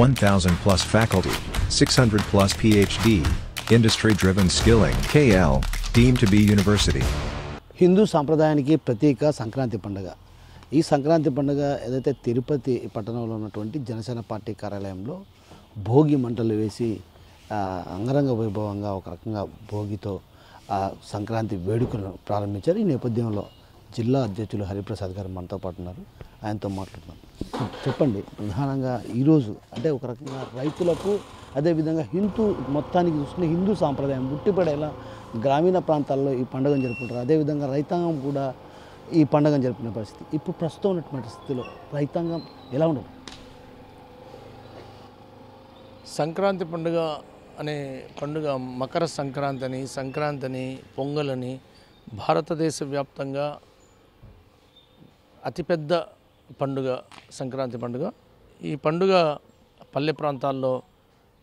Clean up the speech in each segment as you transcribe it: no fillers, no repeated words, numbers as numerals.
1,000 plus faculty, 600 plus PhD, industry-driven skilling. KL, deemed to be university. Hindu సాంప్రదాయానికి ప్రతీక సంక్రాంతి పండుగ. ఈ సంక్రాంతి పండుగ ఏదైతే తిరుపతి పట్టణంలో ఉన్నటువంటి జనసేన పార్టీ కార్యాలయంలో భోగి మంటలు వేసి అంగరంగ వైభవంగా ఒక రకంగా భోగితో సంక్రాంతి వేడుకలను ప్రారంభించారు. ఈ నేపథ్యంలో జిల్లా అధ్యక్షులు హరిప్రసాద్ గారు మనతో పాటు ఉన్నారు. ఆయనతో మాట్లాడుతున్నాం. చెప్పండి, ప్రధానంగా ఈరోజు అంటే ఒక రకంగా రైతులకు అదేవిధంగా మొత్తానికి చూసుకునే హిందూ సాంప్రదాయం గుట్టిపడేలా గ్రామీణ ప్రాంతాల్లో ఈ పండుగను జరుపుకుంటారు. అదేవిధంగా రైతాంగం కూడా ఈ పండుగను జరుపుకునే పరిస్థితి. ఇప్పుడు ప్రస్తుతం ఉన్నటువంటి స్థితిలో రైతాంగం ఎలా ఉండదు? సంక్రాంతి పండుగ అనే పండుగ మకర సంక్రాంతి అని, సంక్రాంతి అని, పొంగల్ అని భారతదేశ వ్యాప్తంగా అతిపెద్ద పండుగ సంక్రాంతి పండుగ. ఈ పండుగ పల్లె ప్రాంతాల్లో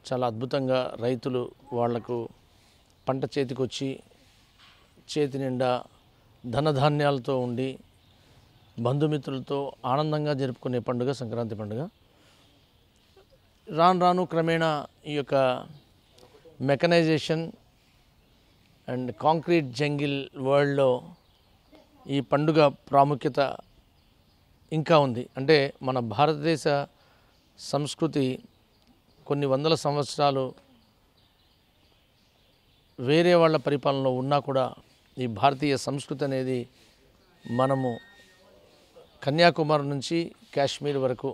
చాలా అద్భుతంగా రైతులు వాళ్లకు పంట చేతికొచ్చి చేతి నిండా ధనధాన్యాలతో ఉండి బంధుమిత్రులతో ఆనందంగా జరుపుకునే పండుగ సంక్రాంతి పండుగ. రాను రాను క్రమేణా ఈ యొక్క మెకనైజేషన్ అండ్ కాంక్రీట్ జంగిల్ వరల్డ్లో ఈ పండుగ ప్రాముఖ్యత ఇంకా ఉంది. అంటే మన భారతదేశ సంస్కృతి కొన్ని వందల సంవత్సరాలు వేరే వాళ్ళ పరిపాలనలో ఉన్నా కూడా ఈ భారతీయ సంస్కృతి అనేది మనము కన్యాకుమారి నుంచి కాశ్మీర్ వరకు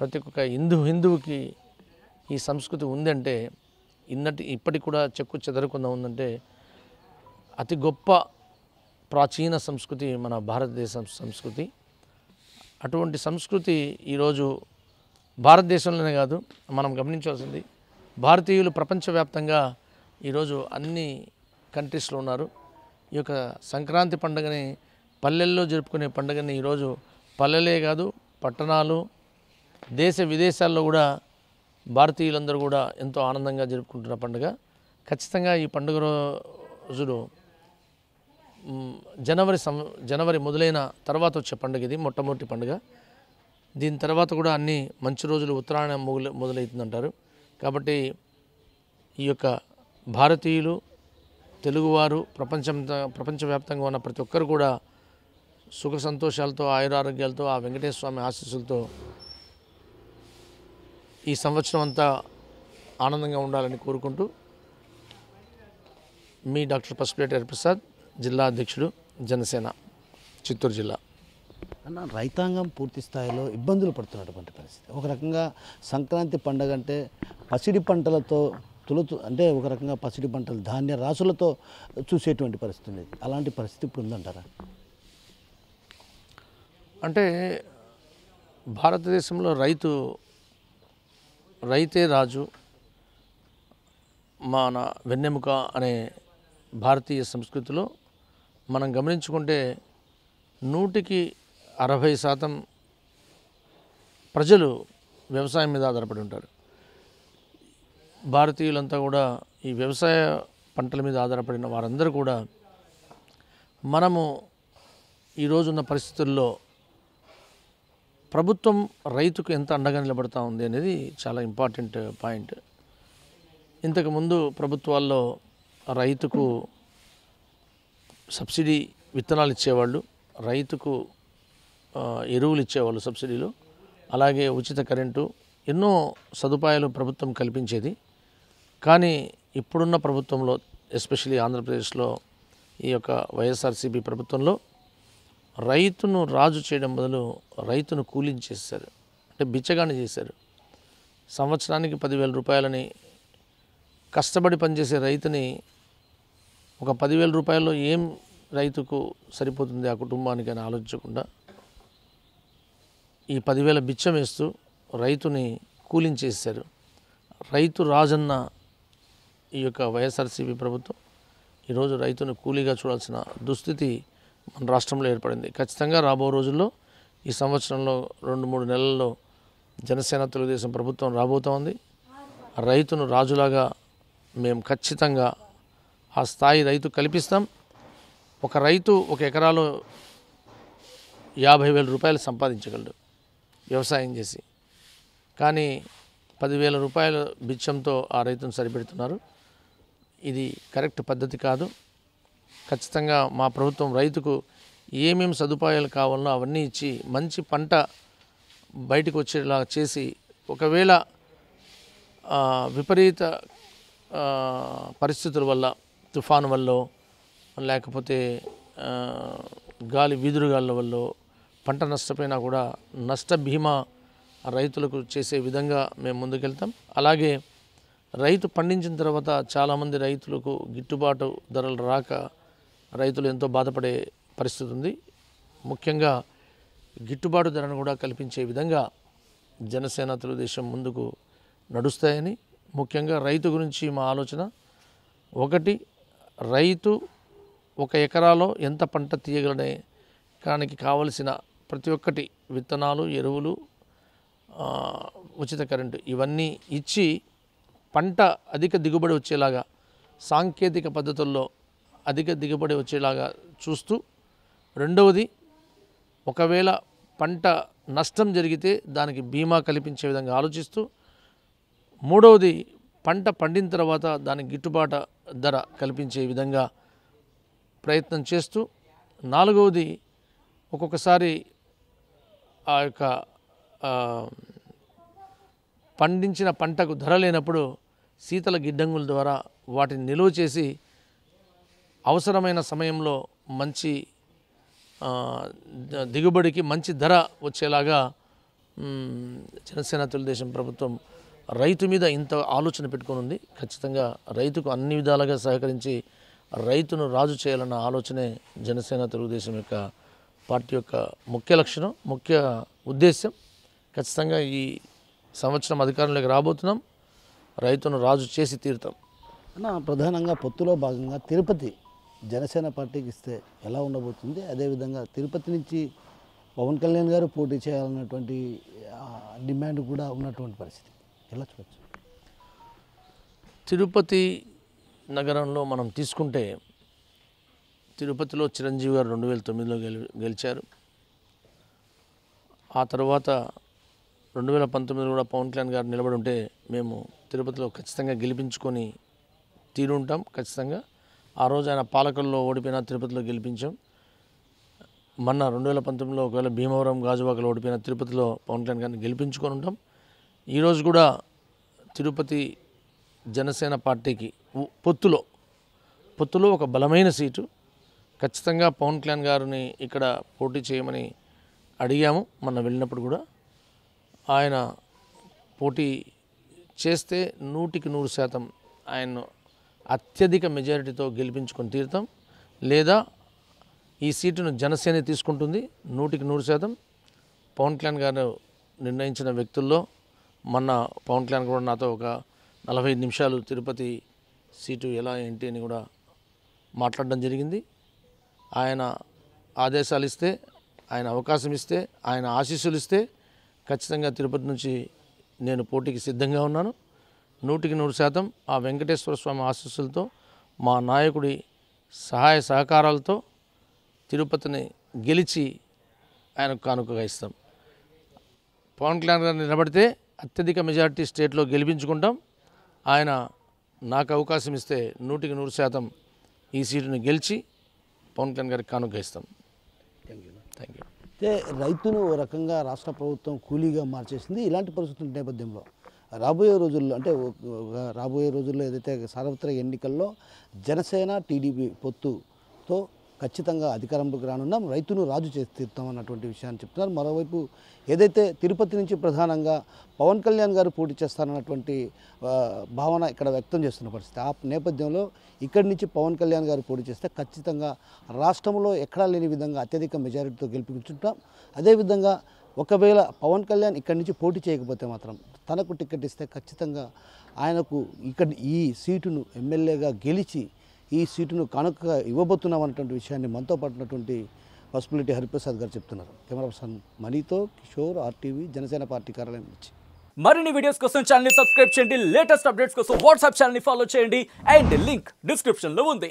ప్రతి ఒక్క హిందువుకి ఈ సంస్కృతి ఉందంటే ఇప్పటికి కూడా చెక్కు చెదరకుండా ఉందంటే అతి గొప్ప ప్రాచీన సంస్కృతి మన భారతదేశ సంస్కృతి. అటువంటి సంస్కృతి ఈరోజు భారతదేశంలోనే కాదు, మనం గమనించాల్సింది భారతీయులు ప్రపంచవ్యాప్తంగా ఈరోజు అన్ని కంట్రీస్లో ఉన్నారు. ఈ యొక్క సంక్రాంతి పండుగని పల్లెల్లో జరుపుకునే పండుగని ఈరోజు పల్లెలే కాదు పట్టణాలు, దేశ విదేశాల్లో కూడా భారతీయులందరూ కూడా ఎంతో ఆనందంగా జరుపుకుంటున్న పండుగ. ఖచ్చితంగా ఈ పండుగ రోజులు జనవరి మొదలైన తర్వాత వచ్చే పండుగ ఇది మొట్టమొదటి పండుగ. దీని తర్వాత కూడా అన్ని మంచి రోజులు ఉత్తరాయణం మొదలవుతుందంటారు. కాబట్టి ఈ యొక్క భారతీయులు, తెలుగువారు, ప్రపంచవ్యాప్తంగా ఉన్న ప్రతి ఒక్కరు కూడా సుఖ సంతోషాలతో, ఆయురారోగ్యాలతో, ఆ వెంకటేశ్వర స్వామి ఆశీస్సులతో ఈ సంవత్సరం అంతా ఆనందంగా ఉండాలని కోరుకుంటూ మీ డాక్టర్ పసుపులేటి హరిప్రసాద్, జిల్లా అధ్యక్షుడు, జనసేన, చిత్తూరు జిల్లా. అన్న, రైతాంగం పూర్తి స్థాయిలో ఇబ్బందులు పడుతున్నటువంటి పరిస్థితి. ఒక రకంగా సంక్రాంతి పండుగ అంటే పసిడి పంటలతో అంటే ఒక రకంగా పసిడి పంటలు ధాన్య రాసులతో చూసేటువంటి పరిస్థితి ఉంది. అలాంటి పరిస్థితి ఇప్పుడు ఉందంటారా? అంటే భారతదేశంలో రైతే రాజు, మన వెన్నెముక అనే భారతీయ సంస్కృతిలో మనం గమనించుకుంటే 160% ప్రజలు వ్యవసాయం మీద ఆధారపడి ఉంటారు. భారతీయులంతా కూడా ఈ వ్యవసాయ పంటల మీద ఆధారపడిన వారందరూ కూడా మనము ఈరోజున్న పరిస్థితుల్లో ప్రభుత్వం రైతుకు ఎంత అండగా నిలబడతా ఉంది అనేది చాలా ఇంపార్టెంట్ పాయింట్. ఇంతకుముందు ప్రభుత్వాల్లో రైతుకు సబ్సిడీ విత్తనాలు ఇచ్చేవాళ్ళు, రైతుకు ఎరువులు ఇచ్చేవాళ్ళు సబ్సిడీలో, అలాగే ఉచిత కరెంటు, ఎన్నో సదుపాయాలు ప్రభుత్వం కల్పించేది. కానీ ఇప్పుడున్న ప్రభుత్వంలో, ఎస్పెషలీ ఆంధ్రప్రదేశ్లో ఈ యొక్క వైఎస్ఆర్సీపీ ప్రభుత్వంలో రైతును రాజు చేయడం బదులు రైతును కూలించేశారు, అంటే బిచ్చగాని చేశారు. సంవత్సరానికి 10,000 రూపాయలని కష్టపడి పనిచేసే రైతుని ఒక 10,000 రూపాయల్లో ఏం రైతుకు సరిపోతుంది ఆ కుటుంబానికి అని ఆలోచించకుండా ఈ 10,000 బిచ్చం వేస్తూ రైతుని కూలించేశారు. రైతు రాజన్న ఈ యొక్క వైఎస్ఆర్సీపీ ప్రభుత్వం ఈరోజు రైతును కూలీగా చూడాల్సిన దుస్థితి మన రాష్ట్రంలో ఏర్పడింది. ఖచ్చితంగా రాబో రోజుల్లో ఈ సంవత్సరంలో 2-3 నెలల్లో జనసేన తెలుగుదేశం ప్రభుత్వం రాబోతూ ఉంది. రైతును రాజులాగా మేము ఖచ్చితంగా ఆ స్థాయి రైతు కల్పిస్తాం. ఒక రైతు ఒక ఎకరాలో 50,000 రూపాయలు సంపాదించగలడు వ్యవసాయం చేసి. కానీ 10,000 రూపాయల బిచ్చంతో ఆ రైతును సరిపెడుతున్నారు. ఇది కరెక్ట్ పద్ధతి కాదు. ఖచ్చితంగా మా ప్రభుత్వం రైతుకు ఏమేమి సదుపాయాలు కావాలనో అవన్నీ ఇచ్చి మంచి పంట బయటకు వచ్చేలా చేసి, ఒకవేళ విపరీత పరిస్థితుల వల్ల, తుఫాను వల్ల, లేకపోతే గాలి వీదురుగాళ్ళ వల్ల పంట నష్టపోయినా కూడా నష్ట బీమా రైతులకు చేసే విధంగా మేము ముందుకెళ్తాం. అలాగే రైతు పండించిన తర్వాత చాలామంది రైతులకు గిట్టుబాటు ధరలు రాక రైతులు ఎంతో బాధపడే పరిస్థితి ఉంది. ముఖ్యంగా గిట్టుబాటు ధరను కూడా కల్పించే విధంగా జనసేన తెలుగుదేశం ముందుకు నడుస్తాయని, ముఖ్యంగా రైతు గురించి మా ఆలోచన ఒకటి, రైతు 1 ఎకరాలో ఎంత పంట తీయగలనే దానికి కావలసిన ప్రతి ఒక్కటి విత్తనాలు, ఎరువులు, ఉచిత కరెంటు ఇవన్నీ ఇచ్చి పంట అధిక దిగుబడి వచ్చేలాగా, సాంకేతిక పద్ధతుల్లో అధిక దిగుబడి వచ్చేలాగా చూస్తూ, రెండవది ఒకవేళ పంట నష్టం జరిగితే దానికి బీమా కల్పించే విధంగా ఆలోచిస్తూ, మూడవది పంట పండిన తర్వాత దానికి గిట్టుబాటు ధర కల్పించే విధంగా ప్రయత్నం చేస్తూ, నాలుగవది ఒక్కొక్కసారి ఆ యొక్క పండించిన పంటకు ధర లేనప్పుడు శీతల గిడ్డంగుల ద్వారా వాటిని నిల్వ చేసి అవసరమైన సమయంలో మంచి దిగుబడికి మంచి ధర వచ్చేలాగా జనసేన తెలుగుదేశం ప్రభుత్వం రైతు మీద ఇంత ఆలోచన పెట్టుకొని ఉంది. ఖచ్చితంగా రైతుకు అన్ని విధాలుగా సహకరించి రైతును రాజు చేయాలన్న ఆలోచనే జనసేన తెలుగుదేశం యొక్క పార్టీ యొక్క ముఖ్య లక్షణం, ముఖ్య ఉద్దేశం. ఖచ్చితంగా ఈ సంవత్సరం అధికారంలోకి రాబోతున్నాం, రైతును రాజు చేసి తీరుతాం. ప్రధానంగా పొత్తులో భాగంగా తిరుపతి జనసేన పార్టీకి ఇస్తే ఎలా ఉండబోతుంది? అదేవిధంగా తిరుపతి నుంచి పవన్ కళ్యాణ్ గారు పోటీ చేయాలన్నటువంటి డిమాండ్ కూడా ఉన్నటువంటి పరిస్థితి ఎలా చూడవచ్చు? తిరుపతి నగరంలో మనం తీసుకుంటే, తిరుపతిలో చిరంజీవి గారు 2009లో గెలిచారు. ఆ తర్వాత 2019లో కూడా పవన్ కళ్యాణ్ గారు నిలబడి ఉంటే మేము తిరుపతిలో ఖచ్చితంగా గెలిపించుకొని తీరుంటాం. ఖచ్చితంగా ఆ రోజు ఆయన పాలకుల్లో ఓడిపోయినా తిరుపతిలో గెలిపించాం. మొన్న 2019లో ఒకవేళ భీమవరం, గాజువాకలో ఓడిపోయిన తిరుపతిలో పవన్ కళ్యాణ్ గారిని గెలిపించుకొని ఉంటాం. ఈరోజు కూడా తిరుపతి జనసేన పార్టీకి పొత్తులో ఒక బలమైన సీటు. ఖచ్చితంగా పవన్ కళ్యాణ్ గారిని ఇక్కడ పోటీ చేయమని అడిగాము మొన్న వెళ్ళినప్పుడు కూడా. ఆయన పోటీ చేస్తే 100% ఆయన్ను అత్యధిక మెజారిటీతో గెలిపించుకొని తీరుతాం. లేదా ఈ సీటును జనసేన తీసుకుంటుంది 100%. పవన్ కళ్యాణ్ గారు నిర్ణయించిన వ్యక్తుల్లో మొన్న పవన్ కళ్యాణ్ కూడా నాతో ఒక 45 నిమిషాలు తిరుపతి సీటు ఎలా ఏంటి అని కూడా మాట్లాడడం జరిగింది. ఆయన ఆదేశాలు ఇస్తే, ఆయన అవకాశం ఇస్తే, ఆయన ఆశీస్సులు ఇస్తే ఖచ్చితంగా తిరుపతి నుంచి నేను పోటీకి సిద్ధంగా ఉన్నాను. 100% ఆ వెంకటేశ్వర స్వామి ఆశీస్సులతో, మా నాయకుడి సహాయ సహకారాలతో తిరుపతిని గెలిచి ఆయనకు కానుకగా ఇస్తాం. పవన్ కళ్యాణ్ గారు నిలబడితే అత్యధిక మెజారిటీ స్టేట్లో గెలిపించుకుంటాం. ఆయన నాకు అవకాశం ఇస్తే 100% ఈ సీటుని గెలిచి పవన్ కళ్యాణ్ గారికి కానుక ఇస్తాం. Thank you. అయితే రైతును ఓ రకంగా రాష్ట్ర ప్రభుత్వం కూలీగా మార్చేసింది. ఇలాంటి పరిస్థితుల నేపథ్యంలో రాబోయే రోజుల్లో ఏదైతే సార్వత్రిక ఎన్నికల్లో జనసేన టీడీపీ పొత్తుతో ఖచ్చితంగా అధికారంలోకి రానున్నాం, రైతును రాజు చేసి తీరుతాం అన్నటువంటి విషయాన్ని చెప్తున్నారు. మరోవైపు ఏదైతే తిరుపతి నుంచి ప్రధానంగా పవన్ కళ్యాణ్ గారు పోటీ చేస్తారన్నటువంటి భావన ఇక్కడ వ్యక్తం చేస్తున్న పరిస్థితి. ఆ నేపథ్యంలో ఇక్కడి నుంచి పవన్ కళ్యాణ్ గారు పోటీ చేస్తే ఖచ్చితంగా రాష్ట్రంలో ఎక్కడా లేని విధంగా అత్యధిక మెజారిటీతో గెలిపించుంటాం. అదేవిధంగా ఒకవేళ పవన్ కళ్యాణ్ ఇక్కడి నుంచి పోటీ చేయకపోతే మాత్రం తనకు టికెట్ ఇస్తే ఖచ్చితంగా ఆయనకు ఈ సీటును ఎమ్మెల్యేగా గెలిచి ఈ సీటును కానుకగా ఇవ్వబోతున్నాం అన్నటువంటి విషయాన్ని మనతో పాటున్నటువంటి పసుపులేటి హరిప్రసాద్ గారు చెప్తున్నారు. కెమెరా పర్సన్ మనీతో కిషోర్, RTV జనసేన పార్టీ కార్యాలయం నుంచి. మరిన్ని వీడియోస్ కోసం ఛానల్ ని సబ్స్క్రైబ్ చేయండి, లేటెస్ట్ అప్డేట్స్ కోసం వాట్సాప్ ఛానల్ ని ఫాలో చేయండి అండ్ లింక్ డిస్క్రిప్షన్ లో ఉంది.